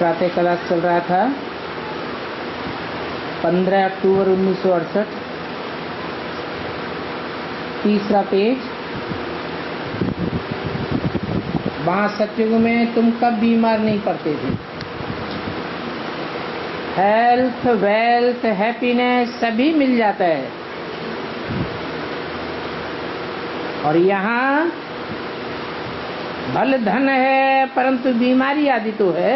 प्रातः क्लास चल रहा था 15 अक्टूबर 1968, तीसरा पेज। वहाँ सत्युग में तुम कब बीमार नहीं पड़ते थे। हेल्थ, वेल्थ, हैप्पीनेस सभी मिल जाता है। और यहाँ भले धन है परंतु बीमारी आदि तो है।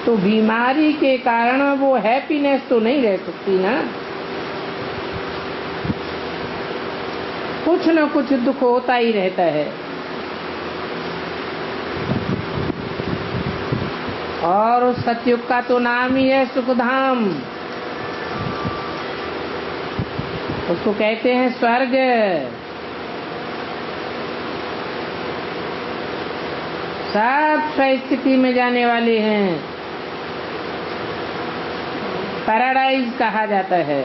तो बीमारी के कारण वो हैप्पीनेस तो नहीं रह सकती ना। कुछ न कुछ दुख होता ही रहता है। और उस सतयुग का तो नाम ही है सुखधाम। उसको कहते हैं स्वर्ग। सब स्वस्थिति में जाने वाले हैं। पैराडाइज कहा जाता है।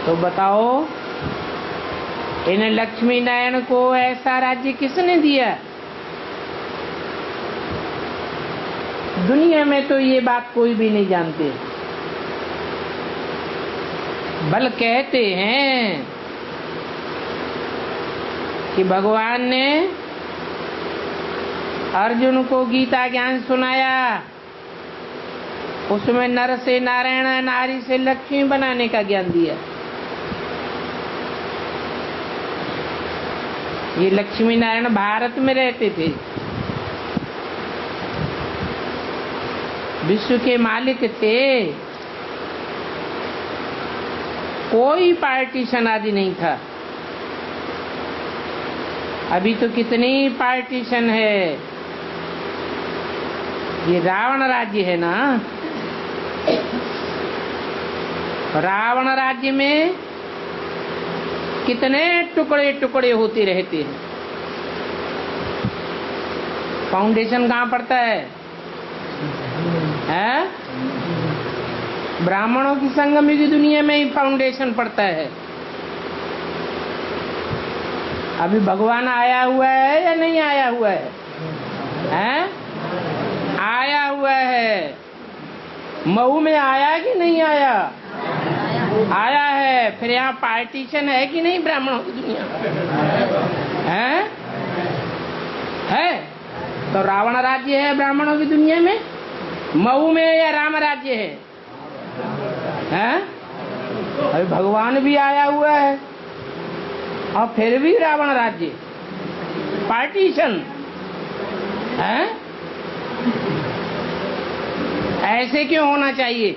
तो बताओ, इन लक्ष्मी नारायण को ऐसा राज्य किसने दिया? दुनिया में तो ये बात कोई भी नहीं जानते। बल कहते हैं कि भगवान ने अर्जुन को गीता ज्ञान सुनाया, उसमें नर से नारायण, नारी से लक्ष्मी बनाने का ज्ञान दिया। ये लक्ष्मी नारायण भारत में रहते थे, विश्व के मालिक थे। कोई पार्टीशन आदि नहीं था। अभी तो कितनी पार्टीशन है। ये रावण राज्य है ना। रावण राज्य में कितने टुकड़े टुकड़े होते रहते हैं। फाउंडेशन कहाँ पड़ता है? ब्राह्मणों की संगम की दुनिया में ही फाउंडेशन पड़ता है। अभी भगवान आया हुआ है या नहीं आया हुआ है? आया हुआ है। मऊ में आया कि नहीं आया? आया है। फिर यहाँ पार्टीशन है कि नहीं ब्राह्मणों की दुनिया है? तो रावण राज्य है ब्राह्मणों की दुनिया में? मऊ में या राम राज्य है? अभी भगवान भी आया हुआ है और फिर भी रावण राज्य। पार्टीशन है। ऐसे क्यों होना चाहिए?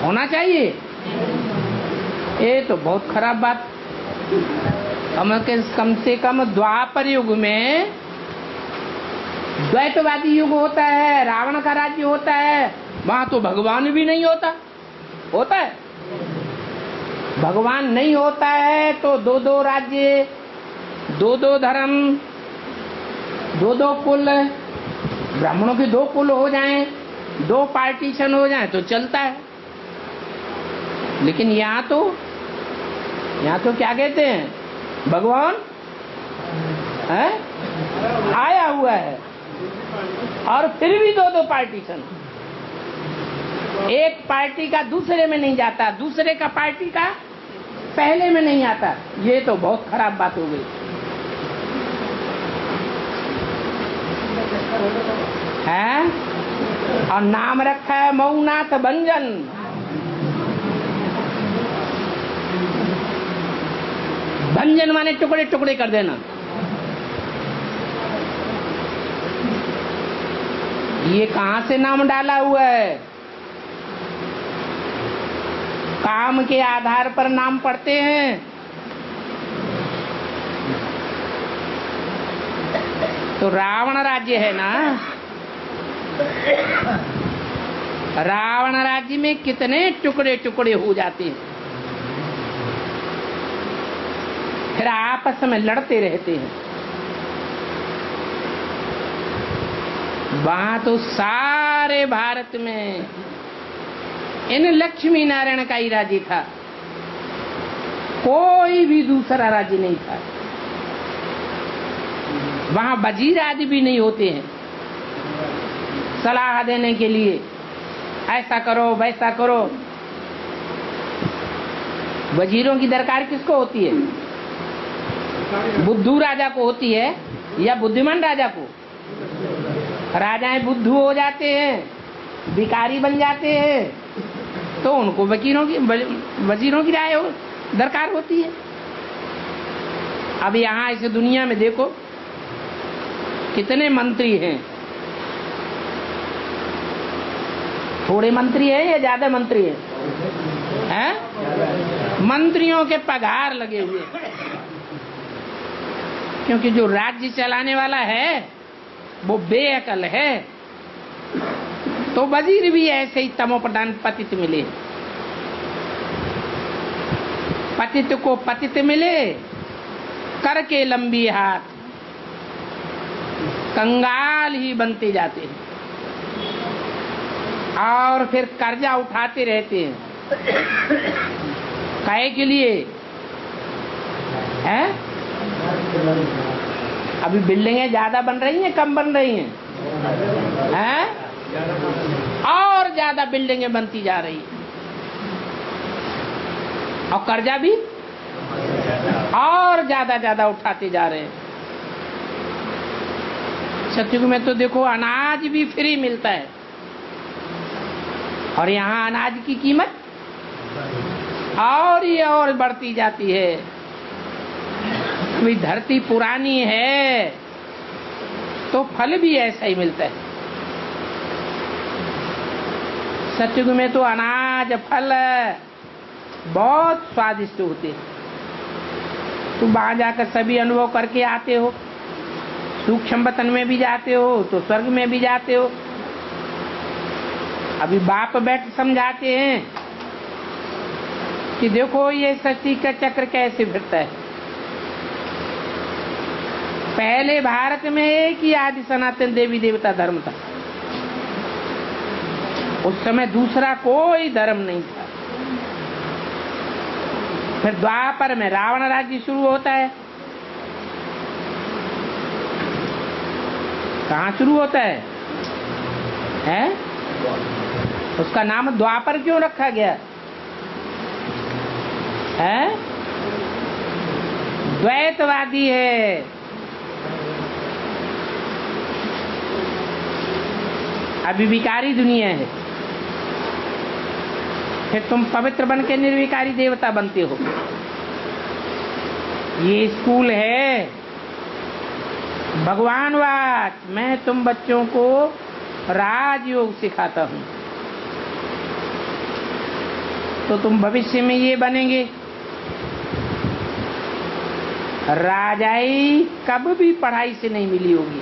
होना चाहिए? ये तो बहुत खराब बात। कम से कम द्वापर युग में द्वैतवादी युग होता है, रावण का राज्य होता है। वहां तो भगवान भी नहीं होता। होता है? भगवान नहीं होता है तो दो दो राज्य, दो दो धर्म, दो दो कुल, ब्राह्मणों के दो कुल हो जाएं, दो पार्टीशन हो जाएं तो चलता है। लेकिन यहाँ तो क्या कहते हैं? भगवान आया हुआ है और फिर भी दो दो पार्टीशन। एक पार्टी का दूसरे में नहीं जाता, दूसरे का पार्टी का पहले में नहीं आता। ये तो बहुत खराब बात हो गई है। और नाम रखा है मऊनाथ भंजन। भंजन माने टुकड़े टुकड़े कर देना। ये कहां से नाम डाला हुआ है? काम के आधार पर नाम पढ़ते हैं। तो रावण राज्य है ना। रावण राज्य में कितने टुकड़े टुकड़े हो जाते हैं, फिर आपस में लड़ते रहते हैं। वहां तो सारे भारत में इन लक्ष्मी नारायण का ही राज्य था। कोई भी दूसरा राज्य नहीं था। वहां वजीर आदि भी नहीं होते हैं सलाह देने के लिए, ऐसा करो वैसा करो। वजीरों की दरकार किसको होती है? बुद्धू राजा को होती है या बुद्धिमान राजा को? राजाएं बुद्धू हो जाते हैं, भिखारी बन जाते हैं, तो उनको वजीरों की राय दरकार होती है। अब यहाँ इस दुनिया में देखो कितने मंत्री हैं, थोड़े मंत्री हैं या ज्यादा मंत्री हैं? मंत्रियों के पगार लगे हुए, क्योंकि जो राज्य चलाने वाला है वो बेअकल है। तो वजीर भी ऐसे ही तमोप्रधान पतित मिले, पतित को पतित मिले, करके लंबी हाथ कंगाल ही बनते जाते हैं और फिर कर्जा उठाते रहते हैं। काहे के लिए है? अभी बिल्डिंगें ज्यादा बन रही हैं कम बन रही हैं? और ज्यादा बिल्डिंगें बनती जा रही हैं और कर्जा भी और ज्यादा उठाते जा रहे हैं। सत्युग में तो देखो अनाज भी फ्री मिलता है और यहाँ अनाज की कीमत और ही और बढ़ती जाती है। अभी धरती पुरानी है तो फल भी ऐसा ही मिलता है। सत्युग में तो अनाज फल बहुत स्वादिष्ट होते हैं। तुम वहां जाकर सभी अनुभव करके आते हो, सूक्ष्म वतन में भी जाते हो तो स्वर्ग में भी जाते हो। अभी बाप बैठ समझाते हैं कि देखो ये सृष्टि का चक्र कैसे फिरता है। पहले भारत में एक ही आदि सनातन देवी देवता धर्म था, उस समय दूसरा कोई धर्म नहीं था। फिर द्वापर में रावण राज्य शुरू होता है। कहाँ शुरू होता है? उसका नाम द्वापर क्यों रखा गया है? द्वैतवादी है। अभी विकारी दुनिया है, फिर तुम पवित्र बन के निर्विकारी देवता बनते हो। ये स्कूल है भगवानवाद। मैं तुम बच्चों को राजयोग सिखाता हूँ तो तुम भविष्य में ये बनेंगे। राजाई कब भी पढ़ाई से नहीं मिली होगी।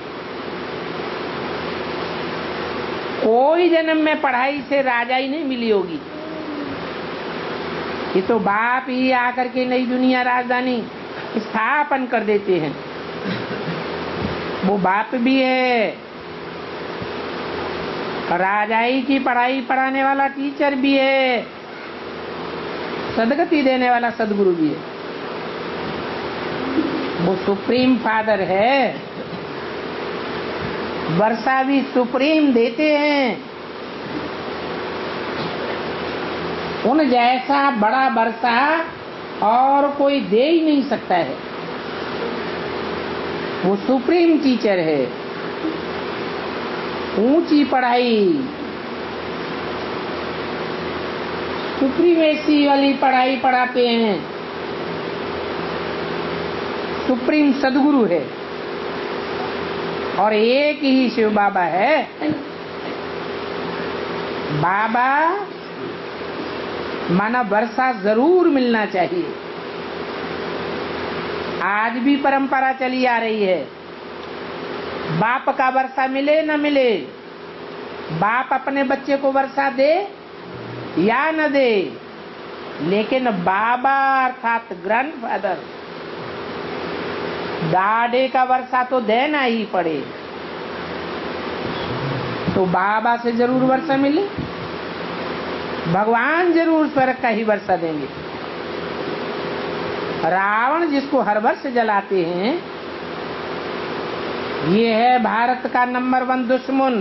कोई जन्म में पढ़ाई से राजाई नहीं मिली होगी। ये तो बाप ही आकर के नई दुनिया राजधानी स्थापन कर देते हैं। वो बाप भी है, राजाई की पढ़ाई पढ़ाने वाला टीचर भी है, सदगति देने वाला सदगुरु भी है। वो सुप्रीम फादर है। वर्षा भी सुप्रीम देते हैं। उन जैसा बड़ा वर्षा और कोई दे ही नहीं सकता है। वो सुप्रीम टीचर है। ऊंची पढ़ाई, सुप्रीमेसी वाली पढ़ाई पढ़ाते हैं। सुप्रीम सदगुरु है और एक ही शिव बाबा है। बाबा माना वर्षा जरूर मिलना चाहिए। आज भी परंपरा चली आ रही है, बाप का वर्षा मिले न मिले, बाप अपने बच्चे को वर्षा दे या न दे, लेकिन बाबा अर्थात ग्रैंडफादर दादे का वर्षा तो देना ही पड़े। तो बाबा से जरूर वर्षा मिले, भगवान जरूर स्वर्ग का ही वर्षा देंगे। रावण जिसको हर वर्ष जलाते हैं, ये है भारत का नंबर 1 दुश्मन।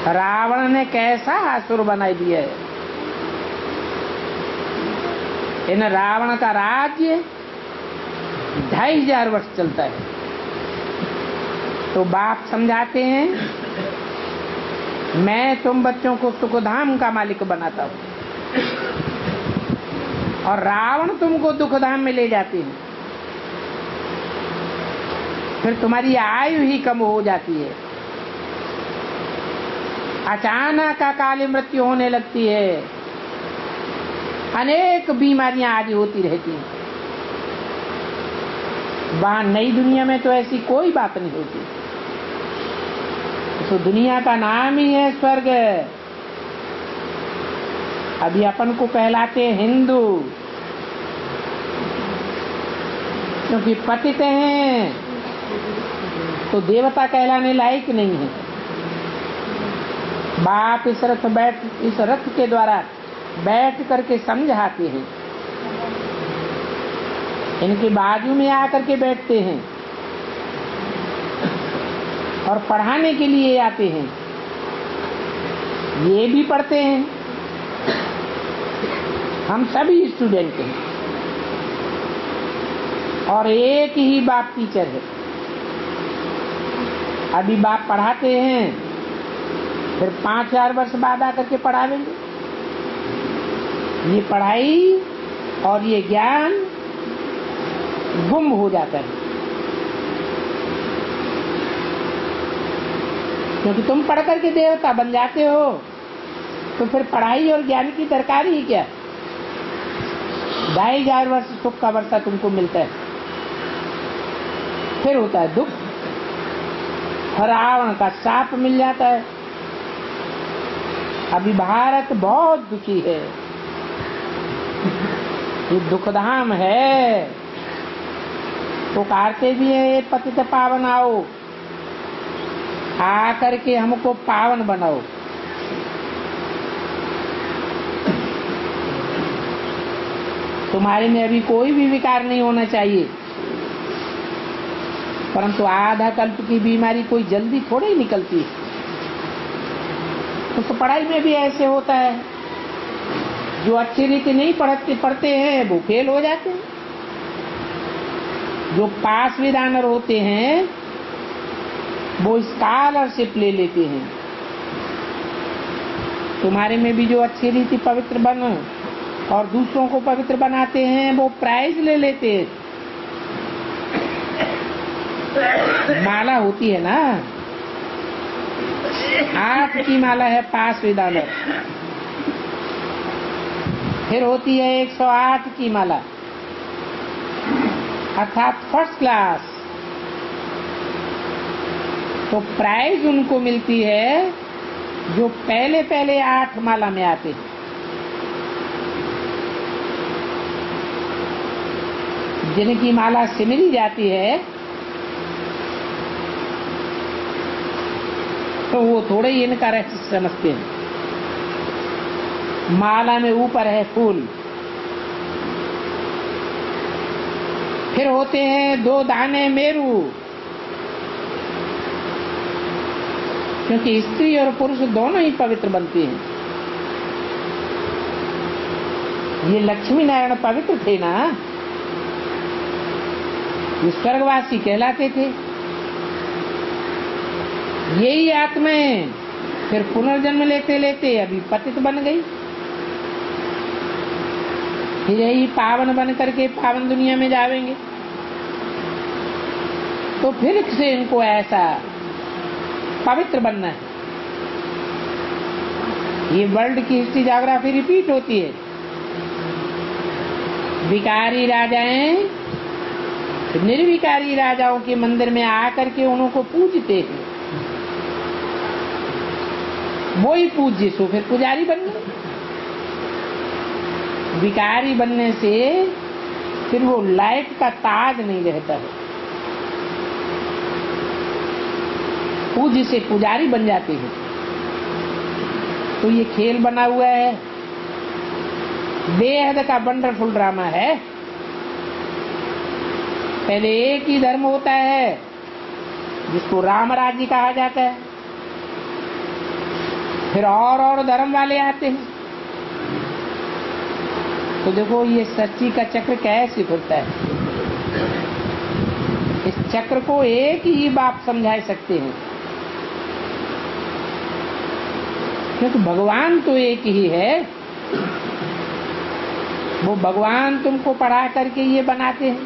रावण ने कैसा असुर बनाई दिया है। इन रावण का राज्य 2500 वर्ष चलता है। तो बाप समझाते हैं, मैं तुम बच्चों को सुखधाम का मालिक बनाता हूं, और रावण तुमको दुखधाम में ले जाते हैं। फिर तुम्हारी आयु ही कम हो जाती है, अचानक अकाली मृत्यु होने लगती है, अनेक बीमारियां आदि होती रहती हैं। वहां नई दुनिया में तो ऐसी कोई बात नहीं होती। तो दुनिया का नाम ही है स्वर्ग। अभी अपन को कहलाते हैं हिंदू, क्योंकि पतित हैं तो देवता कहलाने लायक नहीं है। बाप इस रथ के द्वारा बैठ करके समझाते हैं, इनके बाजू में आकर के बैठते हैं और पढ़ाने के लिए आते हैं। ये भी पढ़ते हैं, हम सभी स्टूडेंट हैं, और एक ही बाप टीचर है। अभी बाप पढ़ाते हैं, फिर 5000 वर्ष बाद आकर के पढ़ावेंगे। ये पढ़ाई और ये ज्ञान गुम हो जाता है, क्योंकि तुम पढ़ करके देवता बन जाते हो, तो फिर पढ़ाई और ज्ञान की दरकार ही क्या। 2500 वर्ष सुख का वर्षा तुमको मिलता है, फिर होता है दुख। रावण का शाप मिल जाता है। अभी भारत बहुत दुखी है, ये दुखधाम है। तो कहते भी है, ये पतित पावन आओ, आकर के हमको पावन बनाओ। तुम्हारे में अभी कोई भी विकार नहीं होना चाहिए, परंतु आधा कल्प की बीमारी कोई जल्दी थोड़ी ही निकलती है। तो पढ़ाई में भी ऐसे होता है, जो अच्छी रीति नहीं पढ़ते हैं वो फेल हो जाते हैं, जो पास विदानर होते हैं वो स्कॉलरशिप ले लेते हैं। तुम्हारे में भी जो अच्छी रीति पवित्र बन और दूसरों को पवित्र बनाते हैं, वो प्राइज ले लेते हैं। माला होती है ना, 8 की माला है पास विदानर, फिर होती है 108 की माला, अर्थात फर्स्ट क्लास। तो प्राइज उनको मिलती है जो पहले 8 माला में आते हैं। जिनकी माला सिमरी जाती है तो वो थोड़े ही इनका रहस्य समझते हैं। माला में ऊपर है फूल, फिर होते हैं 2 दाने मेरू, क्योंकि स्त्री और पुरुष दोनों ही पवित्र बनते हैं। ये लक्ष्मी नारायण पवित्र थे ना, ये स्वर्गवासी कहलाते थे। यही आत्माएं फिर पुनर्जन्म लेते लेते अभी पतित बन गई, फिर यही पावन बन करके पावन दुनिया में जावेंगे। तो फिर से इनको ऐसा पवित्र बनना है। ये वर्ल्ड की हिस्ट्री ज्योग्राफी रिपीट होती है। विकारी राजाएं निर्विकारी राजाओं के मंदिर में आकर के उनको पूजते हैं, वो ही पूज्य सो फिर पुजारी बन गए। विकारी बनने से फिर वो लाइट का ताज नहीं रहता है, पूज्य से पुजारी बन जाते हैं। तो ये खेल बना हुआ है, बेहद का वंडरफुल ड्रामा है। पहले एक ही धर्म होता है जिसको राम राज्य कहा जाता है, फिर और धर्म वाले आते हैं। तो देखो ये सृष्टि का चक्र कैसे खुलता है। इस चक्र को एक ही बाप समझा सकते हैं, क्योंकि भगवान तो एक ही है। वो भगवान तुमको पढ़ा करके ये बनाते हैं।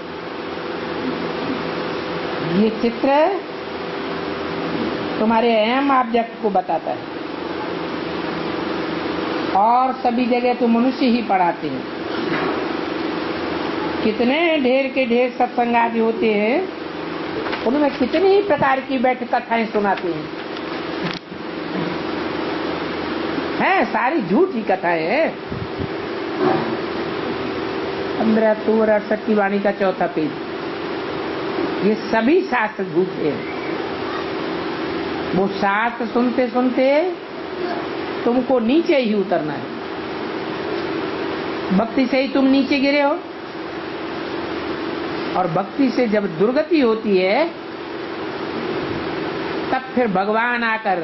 ये चित्र तुम्हारे अहम ऑब्जेक्ट को बताता है, और सभी जगह तो मनुष्य ही पढ़ाते हैं। कितने ढेर के ढेर सत्संग आदि होते हैं, उनमें कितनी ही प्रकार की बैठ कथाएं सुनाते हैं, सारी झूठी कथाएं हैं। 15 अक्टूबर 68 की वाणी का 4था पेज, ये सभी शास्त्र झूठे हैं। वो शास्त्र सुनते सुनते तुमको नीचे ही उतरना है। भक्ति से ही तुम नीचे गिरे हो, और भक्ति से जब दुर्गति होती है तब फिर भगवान आकर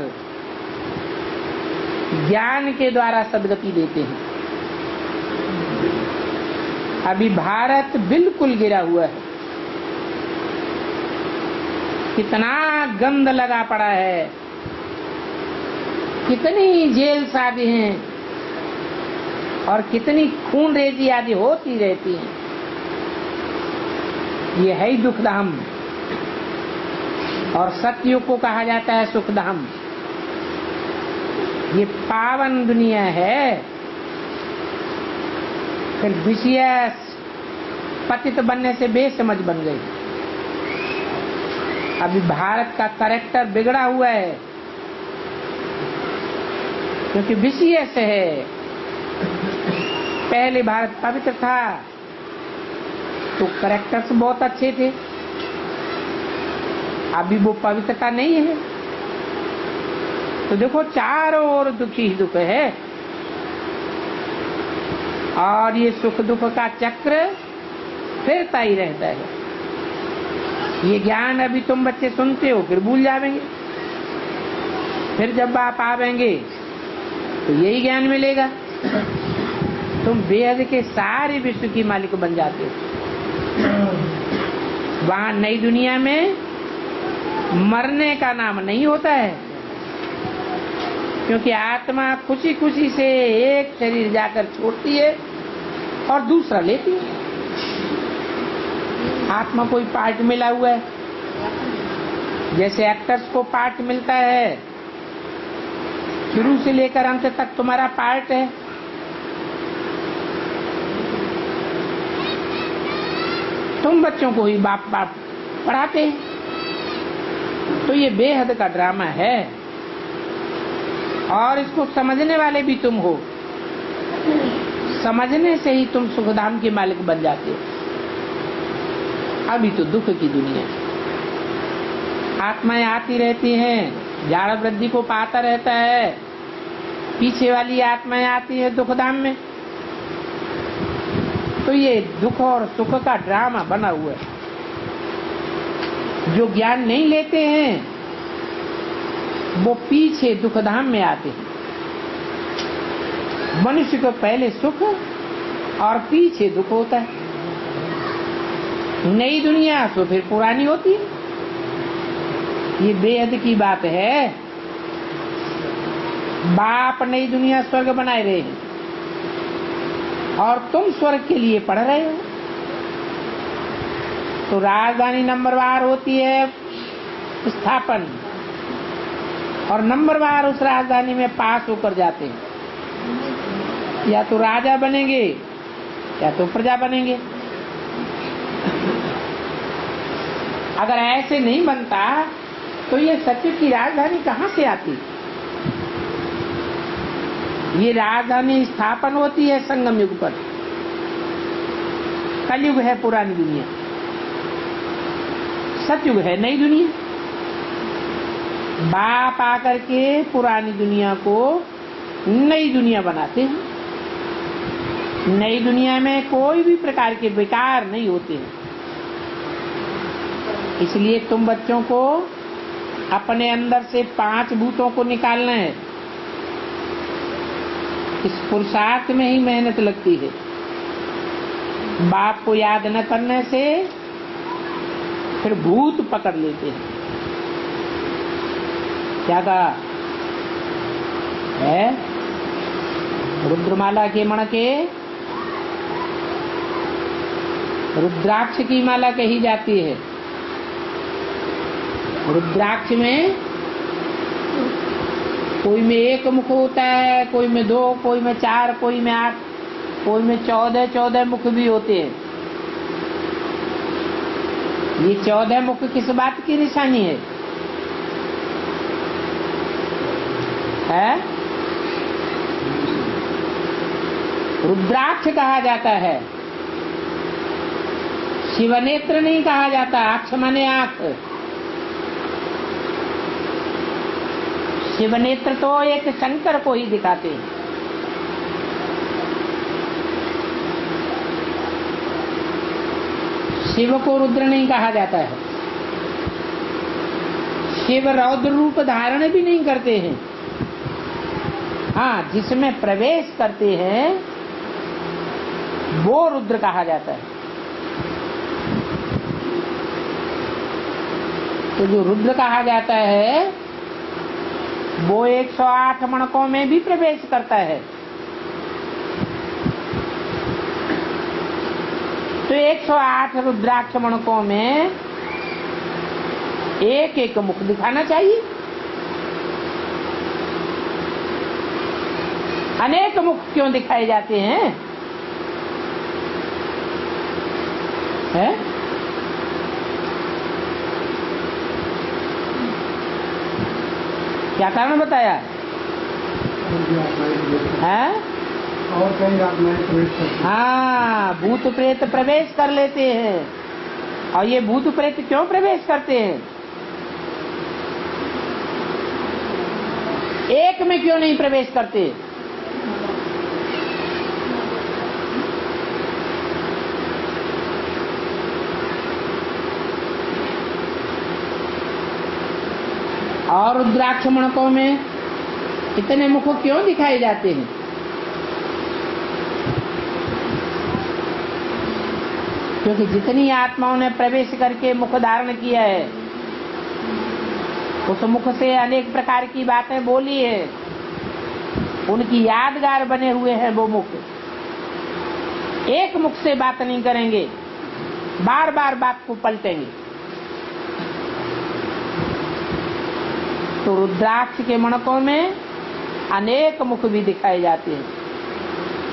ज्ञान के द्वारा सद्गति देते हैं। अभी भारत बिल्कुल गिरा हुआ है, कितना गंद लगा पड़ा है, कितनी जेल सादी हैं, और कितनी खून रेजी आदि होती रहती हैं। ये है ही दुखधाम, और सतयुग को कहा जाता है सुखधाम। ये पावन दुनिया है। फिर विषय पतित बनने से बेसमझ बन गई। अभी भारत का कैरेक्टर बिगड़ा हुआ है, क्योंकि विषय से है। पहले भारत पवित्र था तो कैरेक्टर्स बहुत अच्छे थे, अभी वो पवित्रता नहीं है। तो देखो चारों ओर दुखी ही दुख है, और ये सुख दुख का चक्र फिरता ही रहता है। ये ज्ञान अभी तुम बच्चे सुनते हो, फिर भूल जाएंगे, फिर जब आप आवेंगे तो यही ज्ञान मिलेगा। तुम बेहद के सारे विश्व की मालिक बन जाते हो। वहां नई दुनिया में मरने का नाम नहीं होता है, क्योंकि आत्मा खुशी खुशी से एक शरीर जाकर छोड़ती है और दूसरा लेती है। आत्मा कोई पार्ट मिला हुआ है, जैसे एक्टर्स को पार्ट मिलता है, शुरू से लेकर अंत तक तुम्हारा पार्ट है। तुम बच्चों को ही बाप बाप पढ़ाते हैं। तो ये बेहद का ड्रामा है, और इसको समझने वाले भी तुम हो। समझने से ही तुम सुखधाम के मालिक बन जाते हो। अभी तो दुख की दुनिया, आत्माएं आती रहती हैं, झाड़ वृद्धि को पाता रहता है, पीछे वाली आत्माएं आती है दुखधाम में। तो ये दुख और सुख का ड्रामा बना हुआ है। जो ज्ञान नहीं लेते हैं वो पीछे दुखधाम में आते हैं। मनुष्य को पहले सुख और पीछे दुख होता है। नई दुनिया तो फिर पुरानी होती है। ये बेहद की बात है। बाप नई दुनिया स्वर्ग बनाए रहे हैं, और तुम स्वर्ग के लिए पढ़ रहे हो। तो राजधानी नंबरवार होती है स्थापन, और नंबरवार उस राजधानी में पास होकर जाते हैं। या तो राजा बनेंगे या तो प्रजा बनेंगे। अगर ऐसे नहीं बनता तो ये सत्य की राजधानी कहाँ से आती? ये राजधानी स्थापन होती है संगम युग पर। कलयुग है पुरानी दुनिया, सतयुग है नई दुनिया। बाप आकर के पुरानी दुनिया को नई दुनिया बनाते हैं। नई दुनिया में कोई भी प्रकार के विकार नहीं होते हैं। इसलिए तुम बच्चों को अपने अंदर से 5 भूतों को निकालना है। इस पुरुषार्थ में ही मेहनत लगती है। बाप को याद न करने से फिर भूत पकड़ लेते हैं। क्या कहा है? रुद्रमाला के मण के रुद्राक्ष की माला कही जाती है। रुद्राक्ष में कोई में 1 मुख होता है, कोई में 2, कोई में 4, कोई में 8, कोई में 14 मुख भी होते हैं। ये 14 मुख किस बात की निशानी है? रुद्राक्ष कहा जाता है, शिवनेत्र नहीं कहा जाता। अक्ष माने आंख। शिवनेत्र तो एक शंकर को ही दिखाते हैं। शिव को रुद्र नहीं कहा जाता है। शिव रौद्र रूप धारण भी नहीं करते हैं। हाँ, जिसमें प्रवेश करते हैं वो रुद्र कहा जाता है। तो जो रुद्र कहा जाता है वो 108 मणकों में भी प्रवेश करता है। तो 108 रुद्राक्ष मणकों में एक मुख दिखाना चाहिए। अनेक मुख क्यों दिखाए जाते हैं? क्या कारण बताया है? और कहीं आत्माएं प्रवेश करती हैं। हाँ, भूत प्रेत प्रवेश कर लेते हैं। और ये भूत प्रेत क्यों प्रवेश करते हैं? एक में क्यों नहीं प्रवेश करते? और रुद्राक्ष मणकों में इतने मुख क्यों दिखाए जाते हैं? क्योंकि जितनी आत्माओं ने प्रवेश करके मुख धारण किया है, उस मुख से अनेक प्रकार की बातें बोली है, उनकी यादगार बने हुए हैं वो मुख। एक मुख से बात नहीं करेंगे, बार बार बात को पलटेंगे। तो रुद्राक्ष के मणकों में अनेक मुख भी दिखाए जाते हैं।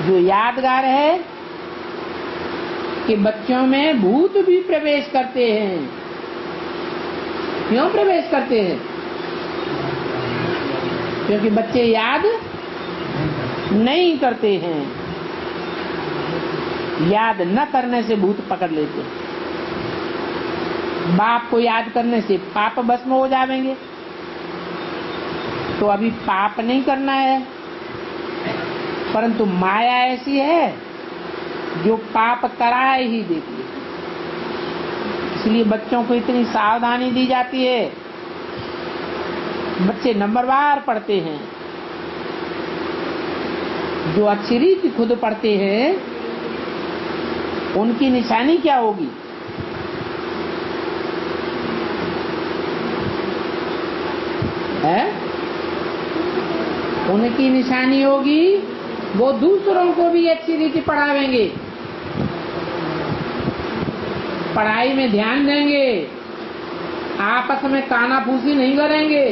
जो यादगार है कि बच्चों में भूत भी प्रवेश करते हैं। क्यों प्रवेश करते हैं? क्योंकि बच्चे याद नहीं करते हैं। याद न करने से भूत पकड़ लेते हैं। बाप को याद करने से पाप भस्म हो जाएंगे। तो अभी पाप नहीं करना है, परंतु माया ऐसी है जो पाप कराए ही देती है। इसलिए बच्चों को इतनी सावधानी दी जाती है। बच्चे नंबरवार पढ़ते हैं। जो अच्छी रीति खुद पढ़ते हैं उनकी निशानी क्या होगी? उनकी निशानी होगी वो दूसरों को भी अच्छी रीति पढ़ावेंगे, पढ़ाई में ध्यान देंगे, आपस में कानाफूसी नहीं करेंगे।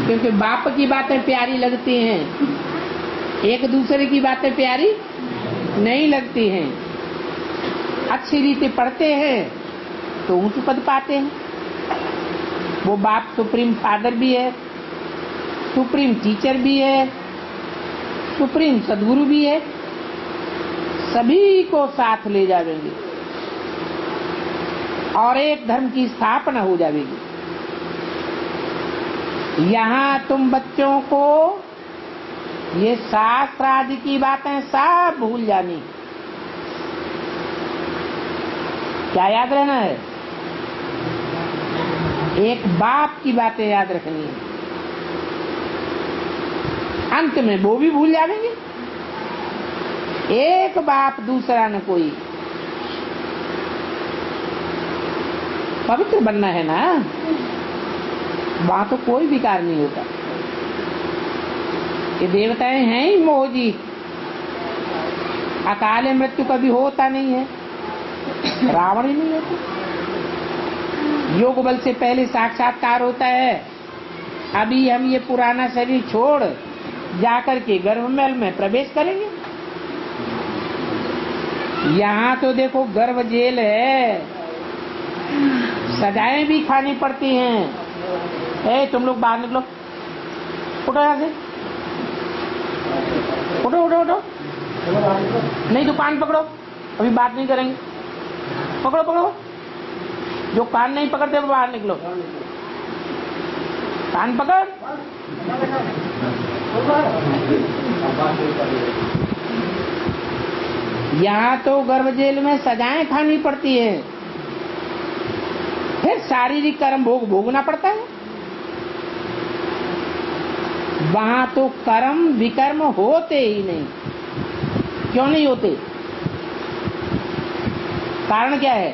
क्योंकि बाप की बातें प्यारी लगती हैं, एक दूसरे की बातें प्यारी नहीं लगती हैं। अच्छी रीति पढ़ते हैं तो ऊंच पद पाते हैं। वो बाप सुप्रीम फादर भी है, सुप्रीम टीचर भी है, सुप्रीम सदगुरु भी है। सभी को साथ ले जाएंगे और एक धर्म की स्थापना हो जाएगी। यहाँ तुम बच्चों को ये शास्त्र आदि की बातें सब भूल जानी। क्या याद रहना है? एक बाप की बातें याद रखनी है। अंत में वो भी भूल जाएंगे। एक बाप दूसरा न कोई। पवित्र बनना है ना, वहां तो कोई विकार नहीं होता। ये देवताएं हैं ही मोहजी, अकाल मृत्यु कभी होता नहीं है, रावण ही नहीं होता। योग बल से पहले साक्षात्कार होता है। अभी हम ये पुराना शरीर छोड़ जाकर के गर्भमल में प्रवेश करेंगे। यहाँ तो देखो गर्भ जेल है, सजाएं भी खानी पड़ती हैं। तुम लोग बाहर निकलो, उठो यहाँ से, उठो उठो उठो। नहीं तो कान पकड़ो, अभी बात नहीं करेंगे। पकड़ो पकड़ो, जो कान नहीं पकड़ते वो बाहर निकलो। कान पकड़। यहाँ तो गर्भ जेल में सजाएं खानी पड़ती है, फिर शारीरिक कर्म भोगना पड़ता है। वहां तो कर्म विकर्म होते ही नहीं। क्यों नहीं होते? कारण क्या है?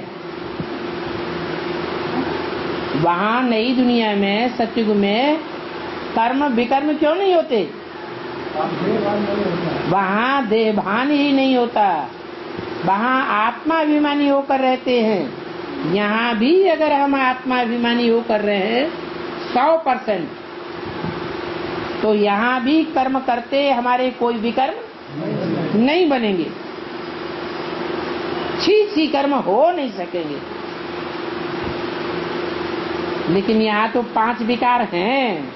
वहां नई दुनिया में सतयुग में कर्म विकर्म क्यों नहीं होते? वहां देहभान ही नहीं होता, वहां आत्माभिमानी होकर रहते हैं। यहाँ भी अगर हम आत्माभिमानी होकर रहे हैं 100%, तो यहाँ भी कर्म करते हमारे कोई विकर्म नहीं बनेंगे, छी कर्म हो नहीं सकेंगे। लेकिन यहाँ तो 5 विकार हैं,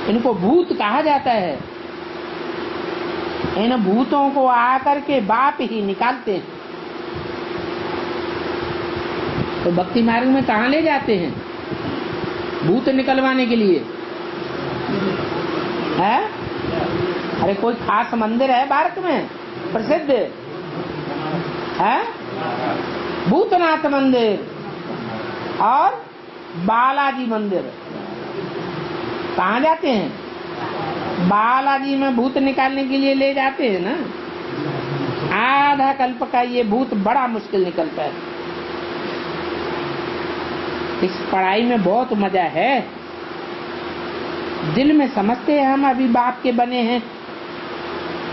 इनको भूत कहा जाता है। इन भूतों को आकर के बाप ही निकालते हैं। तो भक्ति मार्ग में कहाँ ले जाते हैं भूत निकलवाने के लिए? है? अरे कोई खास मंदिर है भारत में प्रसिद्ध है? भूतनाथ मंदिर और बालाजी मंदिर। कहाँ जाते हैं? बालाजी में भूत निकालने के लिए ले जाते हैं ना। आधा कल्प का ये भूत बड़ा मुश्किल निकलता है। इस पढ़ाई में बहुत मजा है। दिल में समझते हैं हम अभी बाप के बने हैं,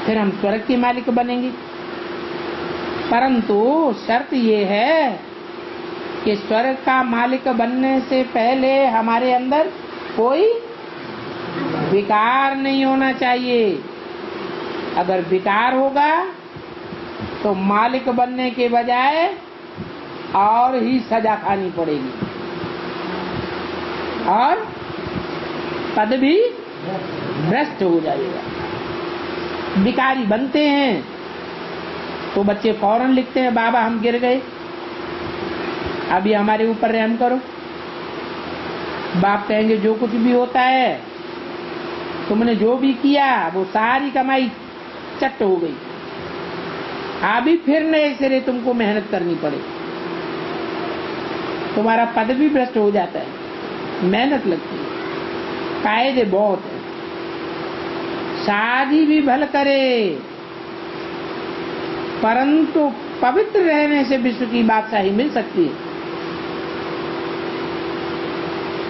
फिर हम स्वर्ग के मालिक बनेंगे। परंतु शर्त ये है कि स्वर्ग का मालिक बनने से पहले हमारे अंदर कोई विकार नहीं होना चाहिए। अगर विकार होगा तो मालिक बनने के बजाय और ही सजा खानी पड़ेगी और पद भी भ्रष्ट हो जाएगा। विकारी बनते हैं तो बच्चे फौरन लिखते हैं, बाबा हम गिर गए, अभी हमारे ऊपर रहम करो। बाप कहेंगे जो कुछ भी होता है, तुमने जो भी किया वो सारी कमाई चट हो गई, अभी फिर नए सिरे तुमको मेहनत करनी पड़े। तुम्हारा पद भी भ्रष्ट हो जाता है, मेहनत लगती है, कायदे बहुत है। शादी भी भल करे, परंतु पवित्र रहने से विश्व की बादशाही मिल सकती है।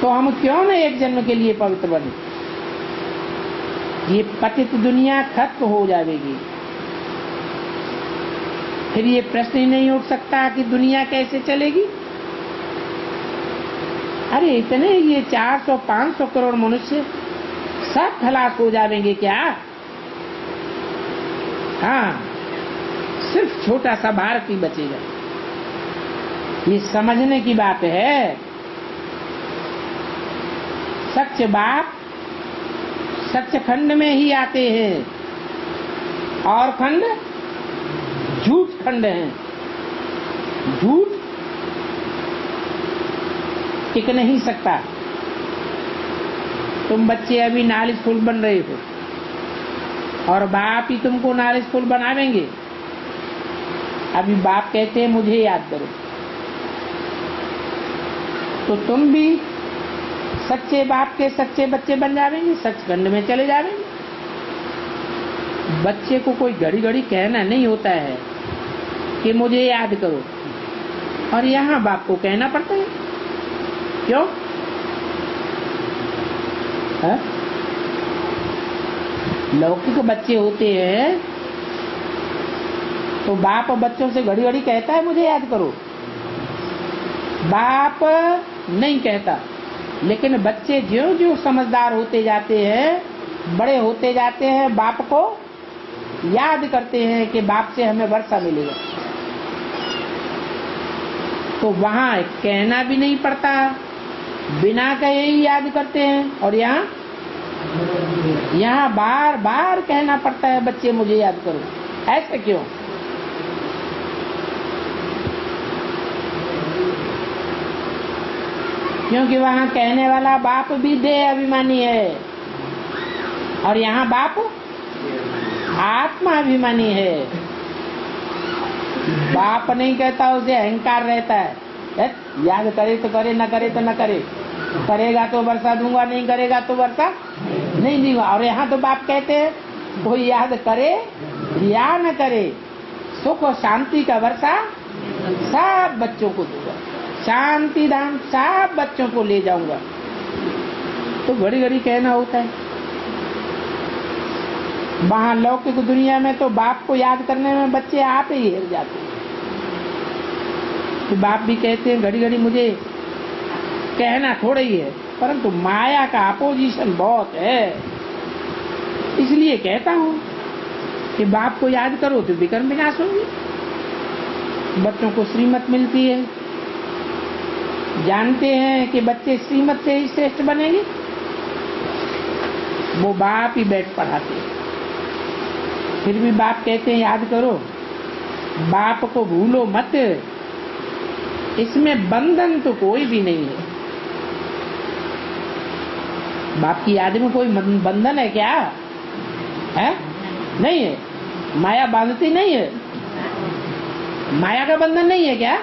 तो हम क्यों न एक जन्म के लिए पवित्र बने? ये पतित दुनिया खत्म हो जाएगी। फिर ये प्रश्न ही नहीं उठ सकता कि दुनिया कैसे चलेगी। अरे इतने ये 400-500 करोड़ मनुष्य सब खलास हो जाएंगे क्या? हाँ, सिर्फ छोटा सा भारत ही बचेगा। ये समझने की बात है। सच बाप सच खंड में ही आते हैं और खंड झूठ खंड है। झूठ टिक नहीं सकता। तुम बच्चे अभी नॉलेजफुल बन रहे हो और बाप ही तुमको नॉलेजफुल बनावेंगे। अभी बाप कहते हैं मुझे याद करो, तो तुम भी सच्चे बाप के सच्चे बच्चे बन जावेंगे, सचखंड में चले जावेंगे। बच्चे को कोई घड़ी घड़ी कहना नहीं होता है कि मुझे याद करो, और यहाँ बाप को कहना पड़ता है। क्यों? है? लौकिक बच्चे होते हैं तो बाप बच्चों से घड़ी घड़ी कहता है मुझे याद करो, बाप नहीं कहता। लेकिन बच्चे ज्यों ज्यों समझदार होते जाते हैं, बड़े होते जाते हैं, बाप को याद करते हैं कि बाप से हमें वर्षा मिलेगा, तो वहां कहना भी नहीं पड़ता, बिना कहे ही याद करते हैं। और यहाँ बार बार कहना पड़ता है बच्चे मुझे याद करो। ऐसा क्यों? क्योंकि वहां कहने वाला बाप भी देह अभिमानी है और यहाँ बाप आत्मा अभिमानी है। बाप नहीं कहता, उसे अहंकार रहता है, याद करे तो करे, न करे तो न करे, करेगा तो वर्षा दूंगा, नहीं करेगा तो वर्षा नहीं दूंगा। और यहाँ तो बाप कहते हैं कोई याद करे या न करे, सुख और शांति का वर्षा सब बच्चों को दूंगा, शांति धाम सब बच्चों को ले जाऊंगा। तो घड़ी घड़ी कहना होता है। वहां लौकिक दुनिया में तो बाप को याद करने में बच्चे आप ही हिर जाते हैं। तो बाप भी कहते हैं घड़ी घड़ी मुझे कहना थोड़ा ही है, परंतु माया का अपोजिशन बहुत है, इसलिए कहता हूं कि बाप को याद करो तो विकर्म विनाश होंगे। बच्चों को श्रीमत मिलती है, जानते हैं कि बच्चे श्रीमत से ही श्रेष्ठ बनेंगे, वो बाप ही बैठ पढ़ाते हैं। फिर भी बाप कहते हैं याद करो, बाप को भूलो मत, इसमें बंधन तो कोई भी नहीं है। बाप की याद में कोई बंधन है क्या? है? नहीं है। माया बांधती नहीं है। माया का बंधन नहीं है क्या?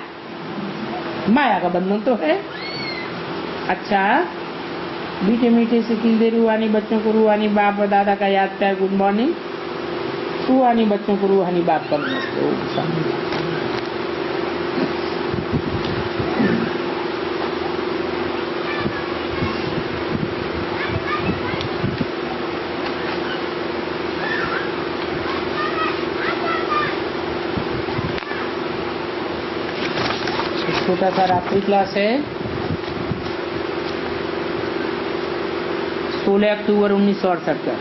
माया का बंधन तो है। अच्छा, मीठे मीठे से खिलते रूहानी बच्चों को रूहानी बाप और दादा का याद प्यार, गुड मॉर्निंग। रूहानी बच्चों को रूहानी बाप का नमस्ते। छोटा सा रात्रि क्लास है, 16 अक्टूबर 1968 का।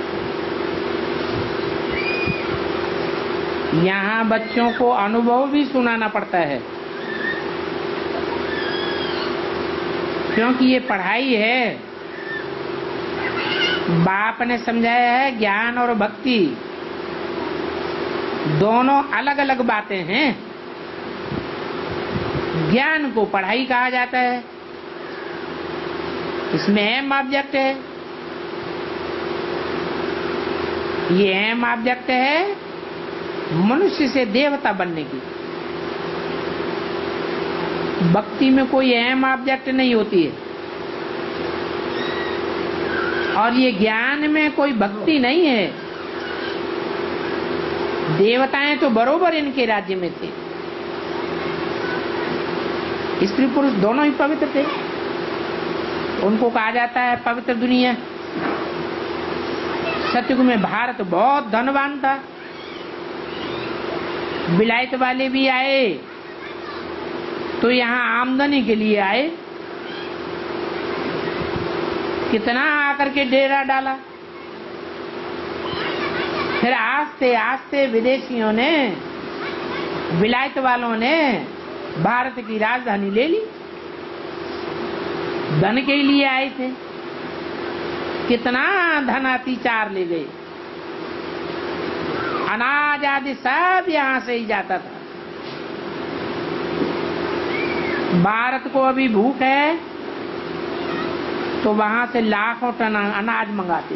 यहाँ बच्चों को अनुभव भी सुनाना पड़ता है, क्योंकि ये पढ़ाई है। बाप ने समझाया है ज्ञान और भक्ति दोनों अलग अलग बातें हैं। ज्ञान को पढ़ाई कहा जाता है, इसमें अहम ऑब्जेक्ट है। ये अहम ऑब्जेक्ट है मनुष्य से देवता बनने की। भक्ति में कोई अहम ऑब्जेक्ट नहीं होती है, और ये ज्ञान में कोई भक्ति नहीं है। देवताएं तो बरोबर इनके राज्य में थे, स्त्री पुरुष दोनों ही पवित्र थे। उनको कहा जाता है पवित्र दुनिया। सतयुग में भारत बहुत धनवान था, विलायत वाले भी आए तो यहाँ आमदनी के लिए आए, कितना आकर के डेरा डाला। फिर आस्ते आस्ते विदेशियों ने, विलायत वालों ने भारत की राजधानी ले ली। धन के लिए आए थे, कितना धन अतिचार ले गए। अनाज आदि सब यहाँ से ही जाता था। भारत को अभी भूख है, तो वहां से लाखों टन अनाज मंगाते।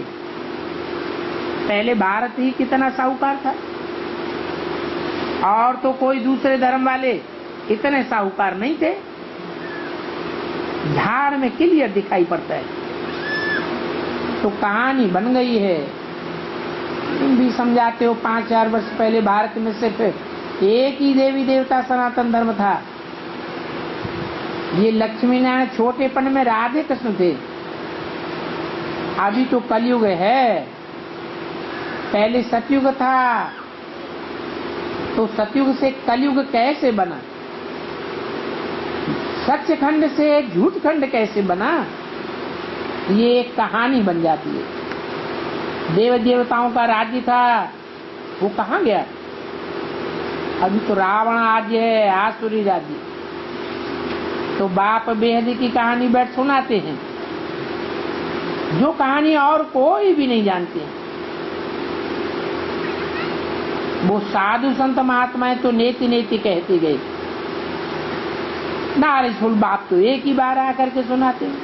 पहले भारत ही कितना साहूकार था, और तो कोई दूसरे धर्म वाले इतने साहूकार नहीं थे। धार में क्लियर दिखाई पड़ता है। तो कहानी बन गई है। तुम भी समझाते हो 5000 वर्ष पहले भारत में सिर्फ एक ही देवी देवता सनातन धर्म था। ये लक्ष्मी नारायण छोटेपन में राधे कृष्ण थे। अभी तो कलयुग है, पहले सतयुग था। तो सतयुग से कलयुग कैसे बना? सचखंड से झूठ खंड कैसे बना? ये एक कहानी बन जाती है। देव देवताओं का राज्य था, वो कहाँ गया? अभी तो रावण राज्य है, आसुरी राज्य। तो बाप बेहद की कहानी बैठ सुनाते हैं, जो कहानी और कोई भी नहीं जानते। वो साधु संत महात्माएं तो नेति नेति कहते गए। नाराज फुल बाप तो एक ही बार आकर के सुनाते हैं,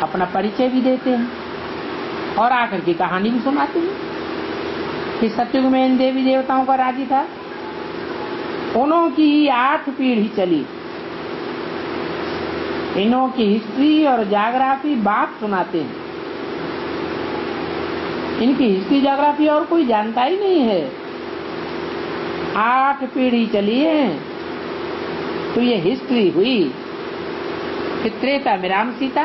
अपना परिचय भी देते हैं और आकर के कहानी भी सुनाते हैं कि सतयुग में इन देवी देवताओं का राज्य था। उन्हों की 8 पीढ़ी चली। इन्हों की हिस्ट्री और ज्योग्राफी बाप सुनाते हैं। इनकी हिस्ट्री ज्योग्राफी और कोई जानता ही नहीं है। 8 पीढ़ी चली है, तो ये हिस्ट्री हुई। फिर त्रेता में राम सीता,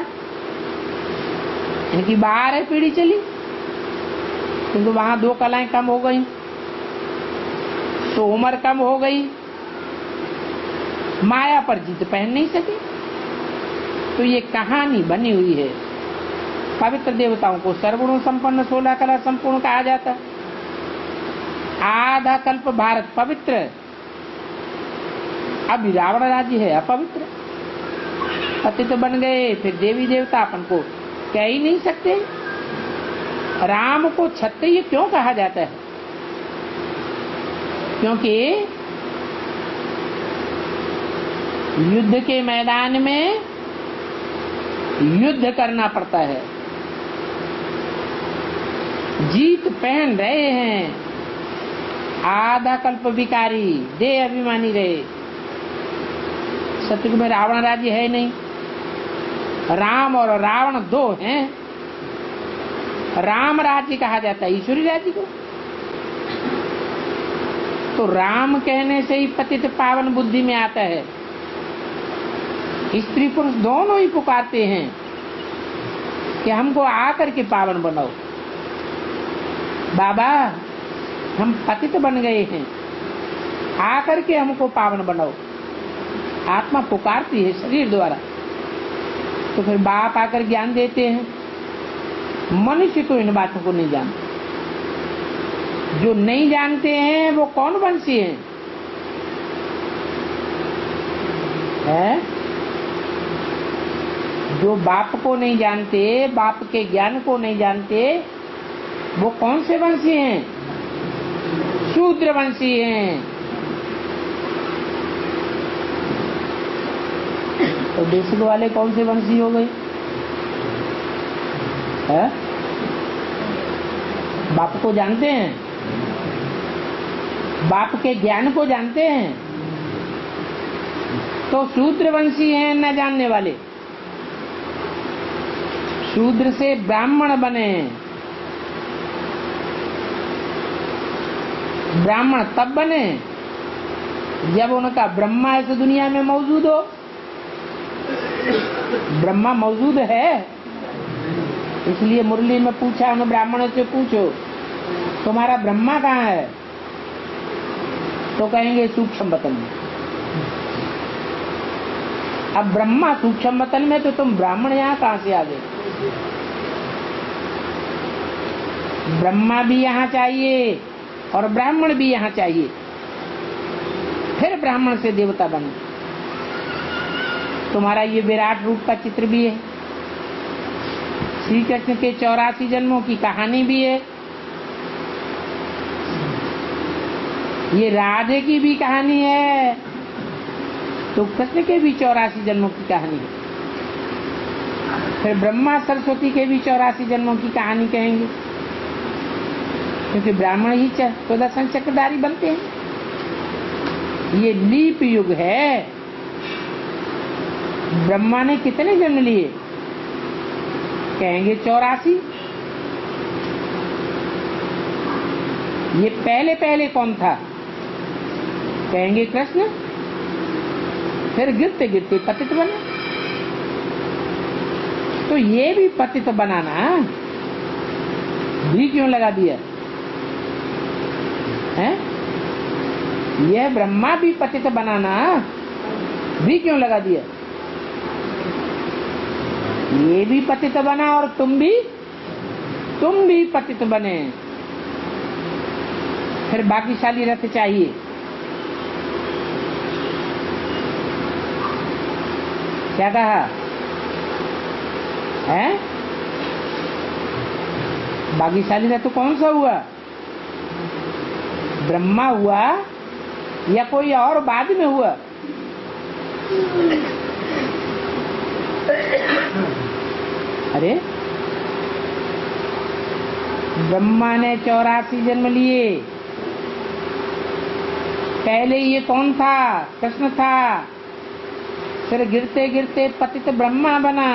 इनकी 12 पीढ़ी चली, क्योंकि वहां 2 कलाएं कम हो गई, तो उम्र कम हो गई, माया पर जीत पहन नहीं सकी। तो ये कहानी बनी हुई है। पवित्र देवताओं को सर्वगुण संपन्न 16 कला संपूर्ण कहा जाता। आधा कल्प भारत पवित्र, अभी रावण राज्य है अपवित्र। पतित बन गए, फिर देवी देवता अपन को कह ही नहीं सकते। राम को क्षत्रिय क्यों कहा जाता है? क्योंकि युद्ध के मैदान में युद्ध करना पड़ता है। जीत पहन रहे हैं, आधा कल्प विकारी, देह अभिमानी रहे। सतयुग में रावण राज्य है नहीं। राम और रावण 2 हैं। राम राज्य कहा जाता है ईश्वरी राज्य को। तो राम कहने से ही पतित पावन बुद्धि में आता है। स्त्री पुरुष दोनों ही पुकारते हैं कि हमको आकर के पावन बनाओ। बाबा हम पतित बन गए हैं, आकर के हमको पावन बनाओ। आत्मा पुकारती है शरीर द्वारा। तो फिर बाप आकर ज्ञान देते हैं। मनुष्य तो इन बातों को नहीं जानते। जो नहीं जानते हैं वो कौन वंशी है? जो बाप को नहीं जानते, बाप के ज्ञान को नहीं जानते, वो कौन से वंशी हैं? शूद्र वंशी हैं। तो देशक वाले कौन से वंशी हो गए? बाप को जानते हैं, बाप के ज्ञान को जानते हैं, तो शूद्र वंशी हैं न जानने वाले। शूद्र से ब्राह्मण बने। ब्राह्मण तब बने जब उनका ब्रह्मा इस दुनिया में मौजूद हो। ब्रह्मा मौजूद है, इसलिए मुरली में पूछा, उन ब्राह्मणों से पूछो तुम्हारा ब्रह्मा कहाँ है? तो कहेंगे सूक्ष्म वतन में। अब ब्रह्मा सूक्ष्म वतन में, तो तुम ब्राह्मण यहाँ कहाँ से आ गए? ब्रह्मा भी यहाँ चाहिए और ब्राह्मण भी यहाँ चाहिए, फिर ब्राह्मण से देवता बने। तुम्हारा ये विराट रूप का चित्र भी है। श्री कृष्ण के 84 जन्मों की कहानी भी है। ये राधे की भी कहानी है, तो कृष्ण के भी 84 जन्मों की कहानी है। फिर ब्रह्मा सरस्वती के भी 84 जन्मों की कहानी कहेंगे, क्योंकि ब्राह्मण ही सुदर्शन चक्रधारी बनते हैं। ये लीप युग है। ब्रह्मा ने कितने जन्म लिए? कहेंगे 84। ये पहले पहले कौन था? कहेंगे कृष्ण। फिर गिरते गिरते पतित बने। तो ये भी पतित बनाना भी क्यों लगा दिया है? यह ब्रह्मा भी पतित बनाना भी क्यों लगा दिया? ये भी पतित बना और तुम भी पतित बने। फिर भाग्यशाली रथ चाहिए। क्या कहा है? भाग्यशाली रथ कौन सा हुआ? ब्रह्मा हुआ या कोई और बाद में हुआ? अरे ब्रह्मा ने 84 जन्म लिए। पहले ये कौन था? कृष्ण था। फिर गिरते गिरते पतित ब्रह्मा बना।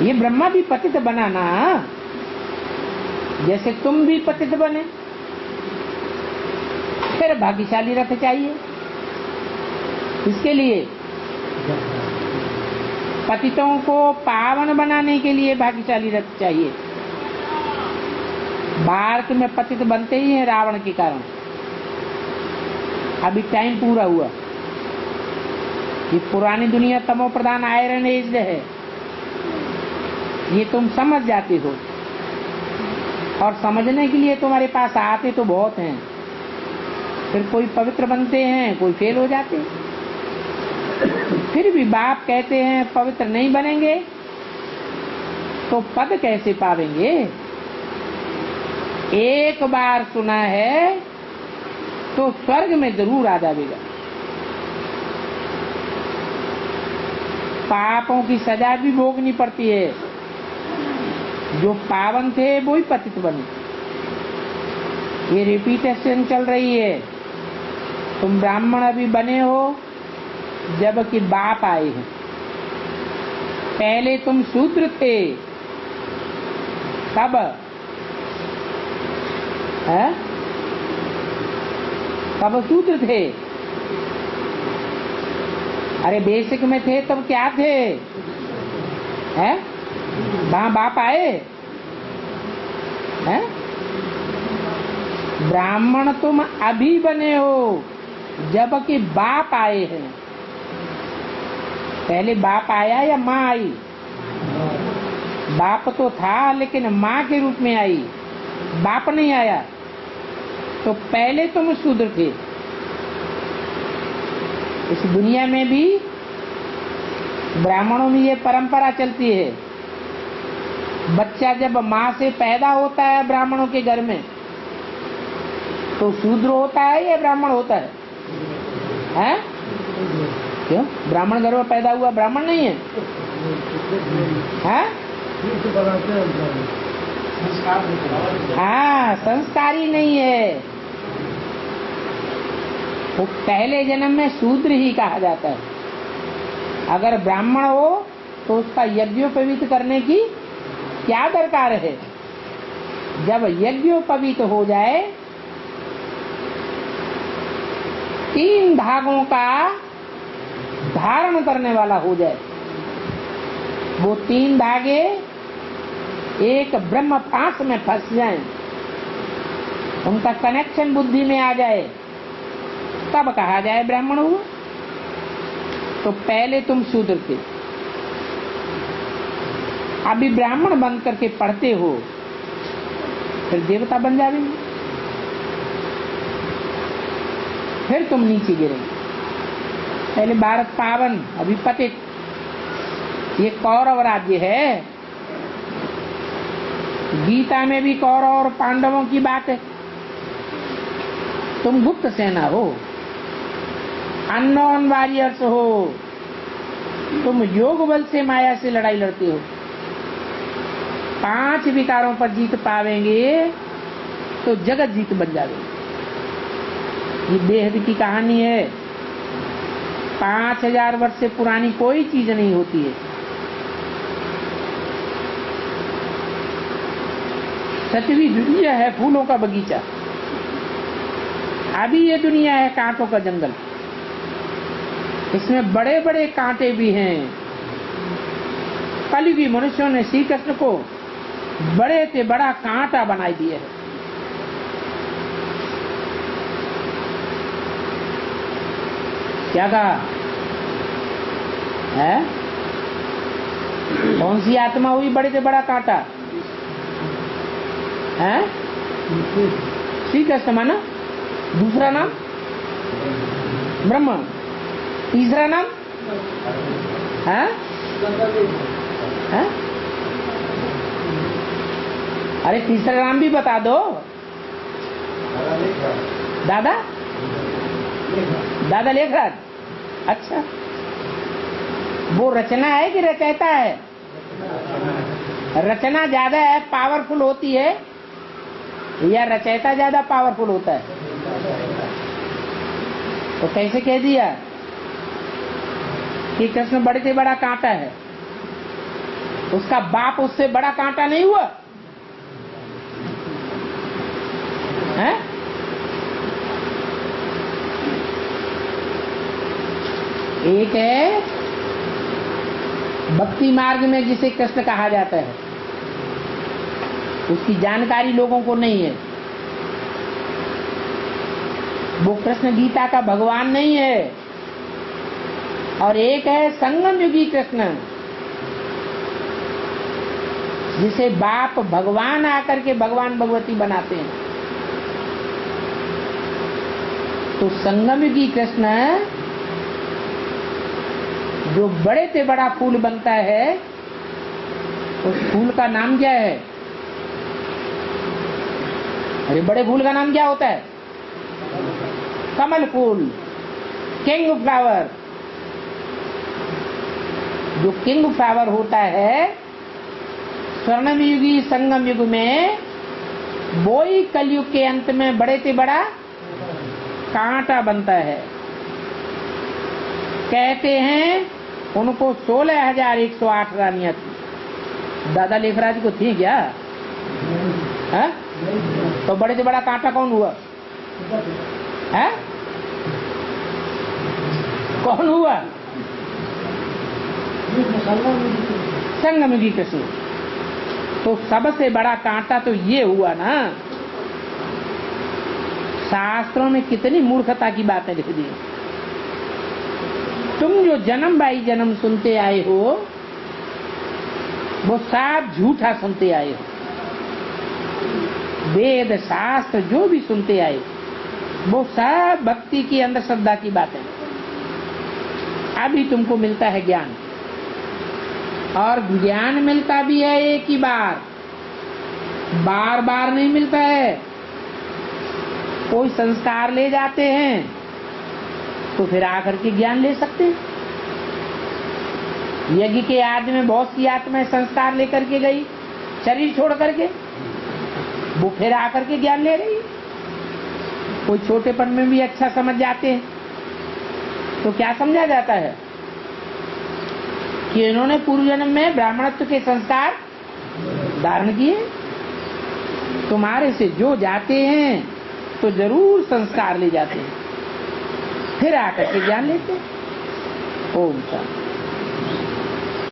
ये ब्रह्मा भी पतित बना ना, जैसे तुम भी पतित बने। फिर भाग्यशाली रथ चाहिए। इसके लिए पतितों को पावन बनाने के लिए भाग्यशाली रथ चाहिए। भारत में पतित बनते ही हैं रावण के कारण। अभी टाइम पूरा हुआ। ये पुरानी दुनिया तमो प्रधान आयरन एज है, ये तुम समझ जाते हो। और समझने के लिए तुम्हारे पास आते तो बहुत हैं, फिर कोई पवित्र बनते हैं, कोई फेल हो जाते हैं। फिर भी बाप कहते हैं पवित्र नहीं बनेंगे तो पद कैसे पावेंगे? एक बार सुना है तो स्वर्ग में जरूर आ जाएगा। पापों की सजा भी भोगनी पड़ती है। जो पावन थे वो ही पतित बने। ये रिपीटेशन चल रही है। तुम ब्राह्मण अभी बने हो जबकि बाप आए हैं। पहले तुम शूद्र थे। कब है? कब शूद्र थे? अरे बेसिक में थे तब क्या थे? हैं? वहां बाप आए हैं? ब्राह्मण तुम अभी बने हो जबकि बाप आए हैं। पहले बाप आया या माँ आई? बाप तो था लेकिन माँ के रूप में आई, बाप नहीं आया। तो पहले तुम शूद्र थे। इस दुनिया में भी ब्राह्मणों में ये परंपरा चलती है। बच्चा जब माँ से पैदा होता है ब्राह्मणों के घर में तो शूद्र होता है या ब्राह्मण होता है? हैं? क्यों? ब्राह्मण घर में पैदा हुआ ब्राह्मण नहीं है? हैं? हाँ, संस्कारी नहीं है। वो पहले जन्म में शूद्र ही कहा जाता है। अगर ब्राह्मण हो तो उसका यज्ञोपवीत करने की क्या दरकार है? जब यज्ञोपवीत हो जाए, 3 धागों का धारण करने वाला हो जाए, वो 3 धागे एक ब्रह्म पाश में फंस जाएं, उनका कनेक्शन बुद्धि में आ जाए, तब कहा जाए ब्राह्मण हुआ। तो पहले तुम शूद्र थे, अभी ब्राह्मण बन करके पढ़ते हो, फिर देवता बन जाएंगे, फिर तुम नीचे गिरेंगे। पहले भारत पावन, अभी पतित। ये कौरव राज्य है। गीता में भी कौरव और पांडवों की बात है। तुम गुप्त सेना हो, अननोन वॉरियर्स हो, तुम योग बल से माया से लड़ाई लड़ते हो। 5 विकारों पर जीत पावेंगे तो जगत जीत बन जाएगी। ये बेहद की कहानी है। 5000 वर्ष से पुरानी कोई चीज नहीं होती है। सचवी दुनिया है फूलों का बगीचा, अभी ये दुनिया है कांटों का जंगल। इसमें बड़े बड़े कांटे भी हैं। कलयुगी मनुष्यों ने श्री कृष्ण को बड़े से बड़ा कांटा बनाई दिया है। क्या कहा है? कौन सी आत्मा हुई बड़े से बड़ा कांटा है? श्री कृष्ण माना। दूसरा नाम ब्रह्म, तीसरा नाम है? है? अरे तीसरा नाम भी बता दो। दादा दादा लेखराज। अच्छा, वो रचना है कि रचयिता है? रचना ज्यादा है पावरफुल होती है या रचयिता ज्यादा पावरफुल होता है? तो कैसे कह दिया कि कृष्ण बड़े से बड़ा कांटा है? उसका बाप उससे बड़ा कांटा नहीं हुआ है? एक है भक्ति मार्ग में जिसे कृष्ण कहा जाता है, उसकी जानकारी लोगों को नहीं है। वो कृष्ण गीता का भगवान नहीं है। और एक है संगम युगी कृष्ण, जिसे बाप भगवान आकर के भगवान भगवती बनाते हैं। तो संगम युगी कृष्ण जो बड़े से बड़ा फूल बनता है, उस फूल का नाम क्या है? अरे बड़े फूल का नाम क्या होता है? कमल फूल, किंग फ्लावर। जो किंग फ्लावर होता है स्वर्णम युगी संगम युग में, वो ही कलयुग के अंत में बड़े से बड़ा कांटा बनता है। कहते हैं उनको 16,108 रानियां थी। दादा लेखराज को थी क्या? है? तो बड़े से बड़ा कांटा कौन हुआ है? कौन हुआ? संगम युगी कृष्ण। तो सबसे बड़ा कांटा तो ये हुआ ना। शास्त्रों में कितनी मूर्खता की बातें लिख दी। तुम जो जन्म बाई जन्म सुनते आए हो, वो सब झूठा सुनते आए हो। वेद शास्त्र जो भी सुनते आए, वो सब भक्ति की अंधश्रद्धा की बातें। अभी तुमको मिलता है ज्ञान, और ज्ञान मिलता भी है एक ही बार, बार बार नहीं मिलता है। कोई संस्कार ले जाते हैं तो फिर आकर के ज्ञान ले सकते हैं। यज्ञ के आदि में बहुत सी आत्माएं संस्कार लेकर के गई, शरीर छोड़ करके, वो फिर आकर के ज्ञान ले रही। कोई छोटेपन में भी अच्छा समझ जाते हैं। तो क्या समझा जाता है कि इन्होंने पूर्व जन्म में ब्राह्मणत्व के संस्कार धारण किए। तुम्हारे से जो जाते हैं तो जरूर संस्कार ले जाते हैं, फिर आकर के ज्ञान लेते हैं। ओम शांति।